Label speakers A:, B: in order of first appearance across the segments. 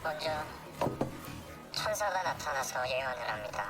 A: 먼저 천사가 나타나서 예언을 합니다.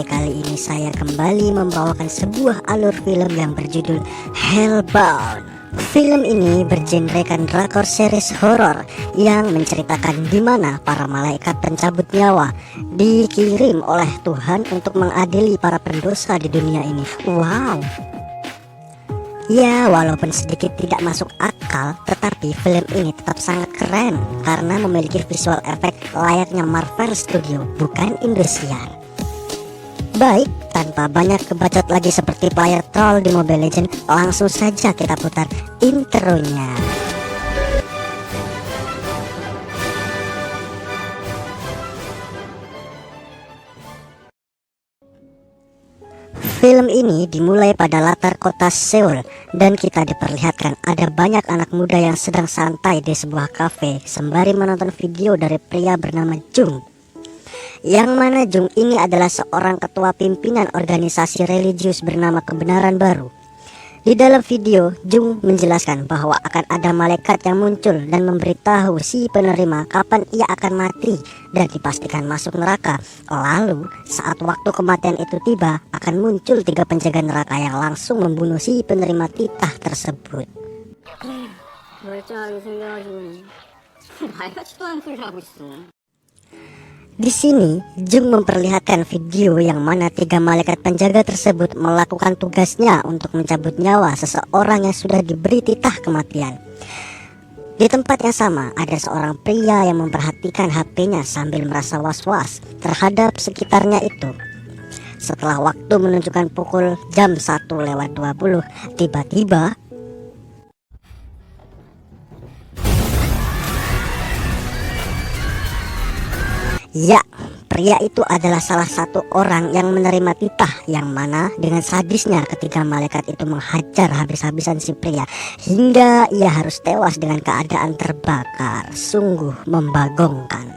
B: Kali ini saya kembali membawakan sebuah alur film yang berjudul Hellbound. Film ini bergenrekan drakor series horor yang menceritakan di mana para malaikat pencabut nyawa dikirim oleh Tuhan untuk mengadili para pendosa di dunia ini. Wow. Ya, walaupun sedikit tidak masuk akal, tetapi film ini tetap sangat keren karena memiliki visual efek layaknya Marvel Studio, bukan Indosiar. Baik, tanpa banyak kebacot lagi seperti player troll di Mobile Legends, langsung saja kita putar intronya. Film ini dimulai pada latar kota Seoul dan kita diperlihatkan ada banyak anak muda yang sedang santai di sebuah kafe sembari menonton video dari pria bernama Jung. Yang mana Jung ini adalah seorang ketua pimpinan organisasi religius bernama Kebenaran Baru. Di dalam video, Jung menjelaskan bahwa akan ada malaikat yang muncul dan memberitahu si penerima kapan ia akan mati dan dipastikan masuk neraka. Lalu, saat waktu kematian itu tiba, akan muncul 3 penjaga neraka yang langsung membunuh si penerima titah tersebut. Di sini, Jung memperlihatkan video yang mana 3 malaikat penjaga tersebut melakukan tugasnya untuk mencabut nyawa seseorang yang sudah diberi titah kematian. Di tempat yang sama, ada seorang pria yang memperhatikan HP-nya sambil merasa was-was terhadap sekitarnya itu. Setelah waktu menunjukkan pukul jam 1:20, tiba-tiba ya, pria itu adalah salah satu orang yang menerima titah, yang mana dengan sadisnya ketiga malaikat itu menghajar habis-habisan si pria hingga ia harus tewas dengan keadaan terbakar. Sungguh membagongkan.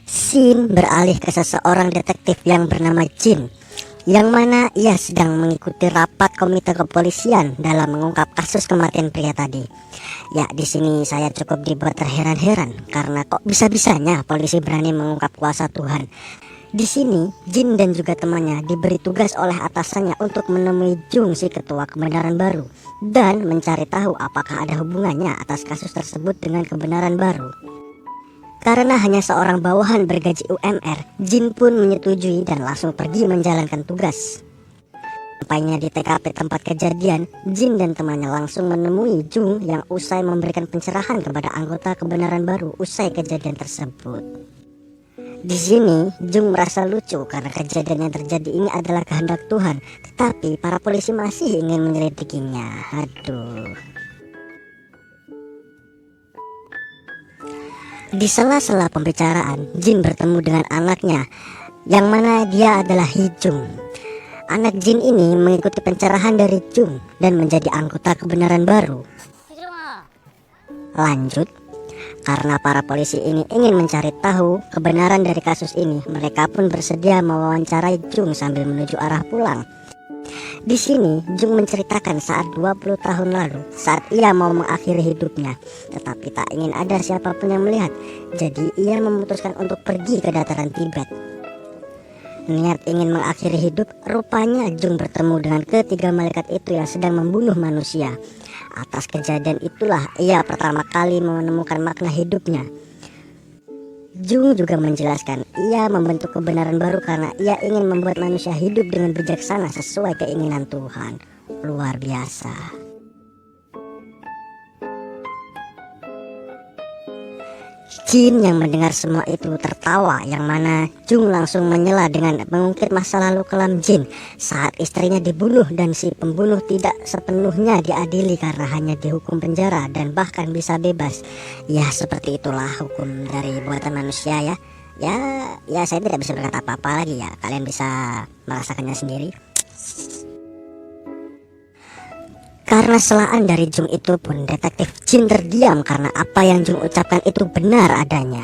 B: Scene beralih ke seseorang detektif yang bernama Jin, yang mana ia sedang mengikuti rapat komite kepolisian dalam mengungkap kasus kematian pria tadi. Ya, di sini saya cukup dibuat terheran-heran karena kok bisa-bisanya polisi berani mengungkap kuasa Tuhan. Di sini, Jin dan juga temannya diberi tugas oleh atasannya untuk menemui Jung, si ketua Kebenaran Baru, dan mencari tahu apakah ada hubungannya atas kasus tersebut dengan Kebenaran Baru. Karena hanya seorang bawahan bergaji UMR, Jin pun menyetujui dan langsung pergi menjalankan tugas. Sampainya di TKP tempat kejadian, Jin dan temannya langsung menemui Jung yang usai memberikan pencerahan kepada anggota Kebenaran Baru usai kejadian tersebut. Di sini, Jung merasa lucu karena kejadian yang terjadi ini adalah kehendak Tuhan, tetapi para polisi masih ingin menyelidikinya. Aduh. Di sela-sela pembicaraan, Jin bertemu dengan anaknya, yang mana dia adalah Hee-jung. Anak Jin ini mengikuti pencerahan dari Jung dan menjadi anggota Kebenaran Baru. Lanjut, karena para polisi ini ingin mencari tahu kebenaran dari kasus ini, mereka pun bersedia mewawancarai Jung sambil menuju arah pulang. Di sini, Jung menceritakan saat 20 tahun lalu, saat ia mau mengakhiri hidupnya, tetapi tak ingin ada siapapun yang melihat, jadi ia memutuskan untuk pergi ke dataran Tibet. Niat ingin mengakhiri hidup, rupanya Jung bertemu dengan ketiga malaikat itu yang sedang membunuh manusia. Atas kejadian itulah ia pertama kali menemukan makna hidupnya. Jung juga menjelaskan ia membentuk Kebenaran Baru karena ia ingin membuat manusia hidup dengan bijaksana sesuai keinginan Tuhan. Luar biasa. Jin yang mendengar semua itu tertawa, yang mana Jung langsung menyela dengan mengungkit masa lalu kelam Jin saat istrinya dibunuh dan si pembunuh tidak sepenuhnya diadili karena hanya dihukum penjara dan bahkan bisa bebas. Ya seperti itulah hukum dari buatan manusia ya. Ya saya tidak bisa berkata apa-apa lagi ya, kalian bisa merasakannya sendiri. Karena celaan dari Jung itu pun detektif Jin terdiam karena apa yang Jung ucapkan itu benar adanya.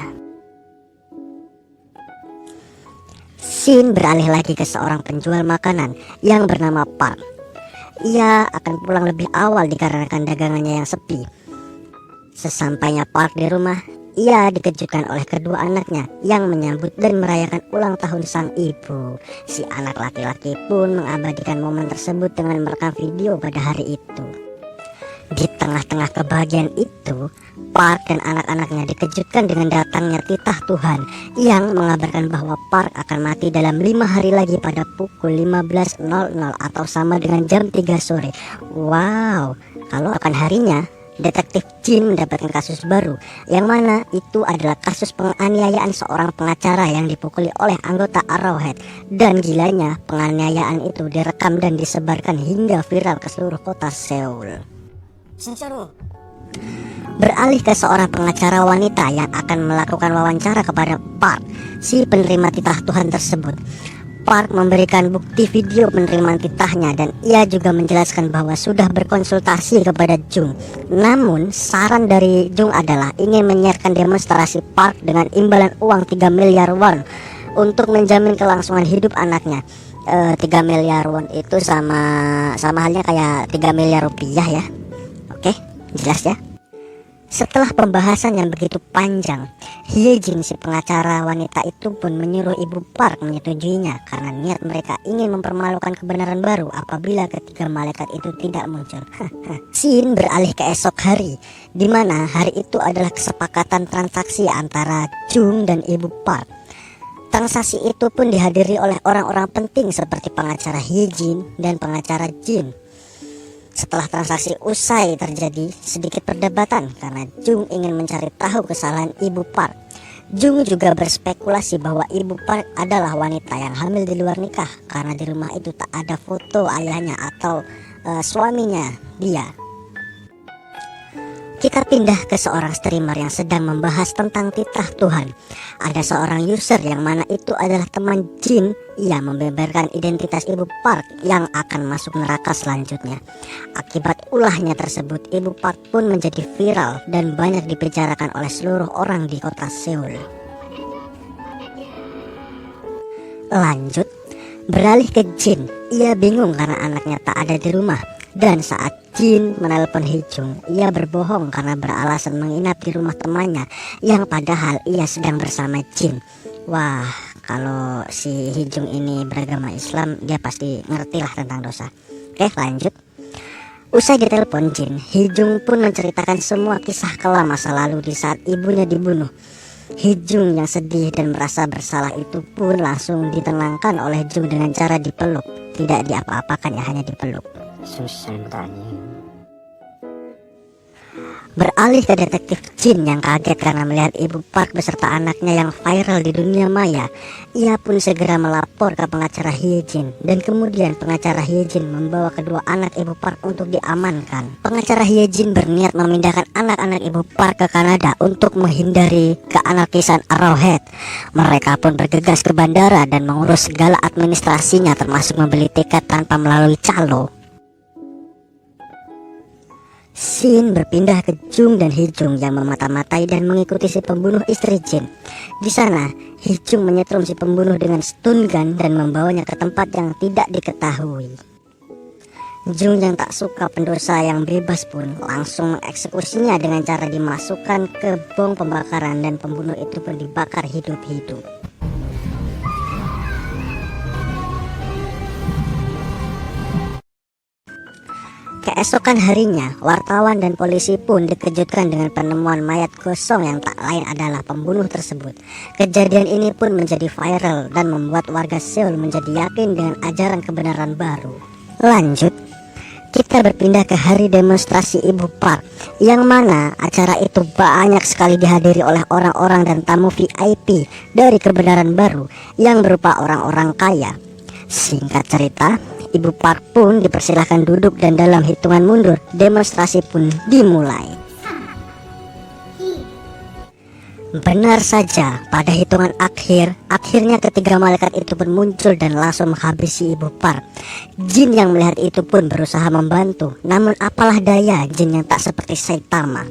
B: Scene beralih lagi ke seorang penjual makanan yang bernama Park. Ia akan pulang lebih awal dikarenakan dagangannya yang sepi. Sesampainya Park di rumah, ia dikejutkan oleh kedua anaknya yang menyambut dan merayakan ulang tahun sang ibu. Si anak laki-laki pun mengabadikan momen tersebut dengan merekam video pada hari itu. Di tengah-tengah kebahagiaan itu, Park dan anak-anaknya dikejutkan dengan datangnya titah Tuhan yang mengabarkan bahwa Park akan mati dalam 5 hari lagi pada pukul 15.00 atau sama dengan jam 3 sore. Wow, kalau akan harinya detektif Jin mendapatkan kasus baru, yang mana itu adalah kasus penganiayaan seorang pengacara yang dipukuli oleh anggota Arrowhead. Dan gilanya, penganiayaan itu direkam dan disebarkan hingga viral ke seluruh kota Seoul. Beralih ke seorang pengacara wanita yang akan melakukan wawancara kepada Park, si penerima titah Tuhan tersebut. Park memberikan bukti video penerimaan titahnya dan ia juga menjelaskan bahwa sudah berkonsultasi kepada Jung. Namun saran dari Jung adalah ingin menyiarkan demonstrasi Park dengan imbalan uang 3 miliar won untuk menjamin kelangsungan hidup anaknya. 3 miliar won itu sama halnya kayak 3 miliar rupiah ya. Oke, jelas ya. Setelah pembahasan yang begitu panjang, Hye Jin si pengacara wanita itu pun menyuruh ibu Park menyetujuinya karena niat mereka ingin mempermalukan kebenaran baru apabila ketiga malaikat itu tidak muncul. Scene beralih ke esok hari, di mana hari itu adalah kesepakatan transaksi antara Jung dan ibu Park. Transaksi itu pun dihadiri oleh orang-orang penting seperti pengacara Hye Jin dan pengacara Jin. Setelah transaksi usai terjadi sedikit perdebatan karena Jung ingin mencari tahu kesalahan ibu Park. Jung juga berspekulasi bahwa ibu Park adalah wanita yang hamil di luar nikah karena di rumah itu tak ada foto ayahnya atau suaminya dia. Kita pindah ke seorang streamer yang sedang membahas tentang titah Tuhan. Ada seorang user yang mana itu adalah teman Jin. Ia membeberkan identitas ibu Park yang akan masuk neraka selanjutnya. Akibat ulahnya tersebut, ibu Park pun menjadi viral dan banyak dibicarakan oleh seluruh orang di kota Seoul. Lanjut, beralih ke Jin. Ia bingung karena anaknya tak ada di rumah. Dan saat Jin menelpon Hye Jung, ia berbohong karena beralasan menginap di rumah temannya yang padahal ia sedang bersama Jin. Wah, kalau si Hye Jung ini beragama Islam, dia pasti ngerti lah tentang dosa. Oke, lanjut. Usai ditelepon Jin, Hye Jung pun menceritakan semua kisah kelam masa lalu di saat ibunya dibunuh. Hye Jung yang sedih dan merasa bersalah itu pun langsung ditenangkan oleh Jung dengan cara dipeluk. Tidak diapa-apakan ya, hanya dipeluk. Beralih ke detektif Jin yang kaget karena melihat ibu Park beserta anaknya yang viral di dunia maya. Ia pun segera melapor ke pengacara Hye Jin dan kemudian pengacara Hye Jin membawa kedua anak ibu Park untuk diamankan. Pengacara Hye Jin berniat memindahkan anak-anak ibu Park ke Kanada untuk menghindari keanarkisan Arrowhead. Mereka pun bergegas ke bandara dan mengurus segala administrasinya termasuk membeli tiket tanpa melalui calo. Scene berpindah ke Jung dan Hye Jung yang memata-matai dan mengikuti si pembunuh istri Jin. Di sana, Hye Jung menyetrum si pembunuh dengan stun gun dan membawanya ke tempat yang tidak diketahui. Jung yang tak suka pendosa yang bebas pun langsung mengeksekusinya dengan cara dimasukkan ke bong pembakaran dan pembunuh itu pun dibakar hidup-hidup. Keesokan harinya, wartawan dan polisi pun dikejutkan dengan penemuan mayat gosong yang tak lain adalah pembunuh tersebut. Kejadian ini pun menjadi viral dan membuat warga Seoul menjadi yakin dengan ajaran kebenaran baru. Lanjut, kita berpindah ke hari demonstrasi Ibu Park, yang mana acara itu banyak sekali dihadiri oleh orang-orang dan tamu VIP dari Kebenaran Baru yang berupa orang-orang kaya. Singkat cerita, Ibu Park pun dipersilahkan duduk dan dalam hitungan mundur demonstrasi pun dimulai. Benar saja, pada hitungan akhirnya ketiga malaikat itu pun muncul dan langsung menghabisi Ibu Park. Jin yang melihat itu pun berusaha membantu, namun apalah daya jin yang tak seperti Saitama.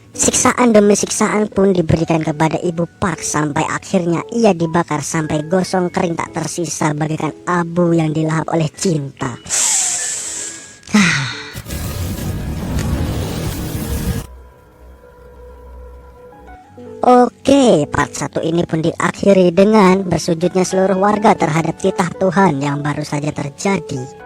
B: Siksaan demi siksaan pun diberikan kepada Ibu Park sampai akhirnya ia dibakar sampai gosong kering tak tersisa bagaikan abu yang dilahap oleh cinta. Oke, part 1 ini pun diakhiri dengan bersujudnya seluruh warga terhadap titah Tuhan yang baru saja terjadi.